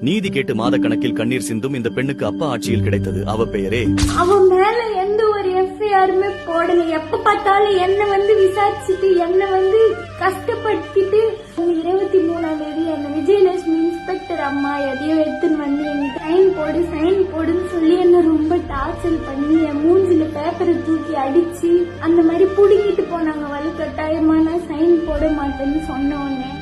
நீதி கேட்டு மாத கணக்கில் கண்ணீர் சிந்தும் இந்த பெண்ணுக்கு அப்பா ஆட்சியில் கிடைத்தது. அவ பெயரே. அவன் மேல எந்த ஒரு எஃப்ஐஆருமே போடல. எப்ப பார்த்தாலும் என்ன விசாரிச்சுட்டு என்ன கஷ்டப்படுத்திட்டு 23ஆம் தேதி என்ன விஜயலட்சுமி இன்ஸ்பெக்டர் அம்மா எதையோ எடுத்துன்னு எனக்கு சைன் போடுன்னு சொல்லி என்ன ரொம்ப டார்ச்சர் பண்ணி என் மூஞ்சில பேப்பரை தூக்கி அடிச்சு அந்த மாதிரி புடுங்கிட்டு போனாங்க. வலுக்கட்டாயமா நான் சைன் போட மாட்டேன்னு சொன்ன உடனே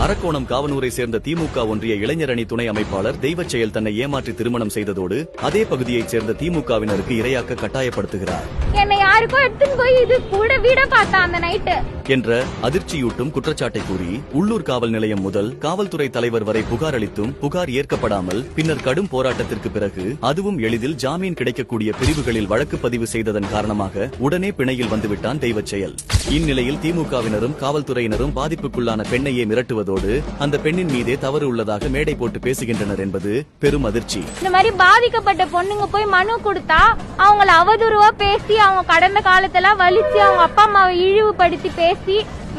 அரக்கோணம் காவனூரை சேர்ந்த திமுக ஒன்றிய இளைஞர் அணி துணை அமைப்பாளர் தெய்வச் செயல் தன்னை ஏமாற்றி திருமணம் செய்ததோடு அதே பகுதியைச் சேர்ந்த திமுகவினருக்கு இரையாக்க கட்டாயப்படுத்துகிறார். என்னை யாருக்கோ எடுத்துன்னு போய் இது கூட வீட பார்த்தா அந்த நைட்டு என்ற அதிர்ச்சியூட்டும் குற்றச்சாட்டை கூறி உள்ளூர் காவல் நிலையம் முதல் காவல்துறை தலைவர் வரை புகார் அளித்தும் புகார் ஏற்கப்படாமல் பின்னர் கடும் போராட்டத்திற்கு பிறகு அதுவும் எளிதில் ஜாமீன் கிடைக்கக்கூடிய பிரிவுகளில் வழக்கு பதிவு செய்ததன் காரணமாக உடனே பிணையில் வந்துவிட்டான் தெய்வச் செயல். இந்நிலையில் திமுகவினரும் காவல்துறையினரும் பாதிப்புக்குள்ளான பெண்ணையே மிரட்டுவதோடு அந்த பெண்ணின் மீதே தவறு உள்ளதாக மேடை போட்டு பேசுகின்றனர் என்பது பெரும் அதிர்ச்சி. இந்த மாதிரி பாதிக்கப்பட்ட பொண்ணுங்க போய் மனு கொடுத்தா அவங்கள அவதூறுவா பேசி அவங்க கடந்த காலத்தெல்லாம் வலிச்சு அவங்க அப்பா அம்மாவை இழிவுபடுத்தி பேசி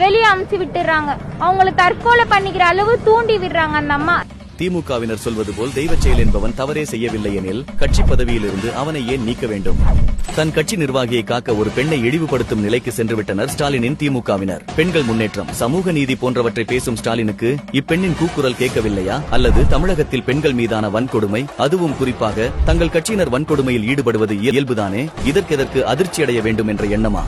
வெளியே அமுச்சு விட்டுறாங்க. அவங்களை தற்கொலை பண்ணிக்கிற அளவு தூண்டி விடுறாங்க அந்த அம்மா. திமுகவினர் சொல்வது போல் தெய்வச் செயல் என்பவன் தவறே செய்யவில்லை எனில் கட்சி பதவியிலிருந்து அவனை ஏன் நீக்க வேண்டும்? தன் கட்சி நிர்வாகியை காக்க ஒரு பெண்ணை இழிவுபடுத்தும் நிலைக்கு சென்றுவிட்டனர் ஸ்டாலினின் திமுகவினர். பெண்கள் முன்னேற்றம், சமூக நீதி போன்றவற்றை பேசும் ஸ்டாலினுக்கு இப்பெண்ணின் கூக்குரல் கேட்கவில்லையா? அல்லது தமிழகத்தில் பெண்கள் மீதான வன்கொடுமை, அதுவும் குறிப்பாக தங்கள் கட்சியினர் வன்கொடுமையில் ஈடுபடுவது இயல்புதானே, இதற்கெதற்கு அதிர்ச்சியடைய வேண்டும் என்ற எண்ணமா?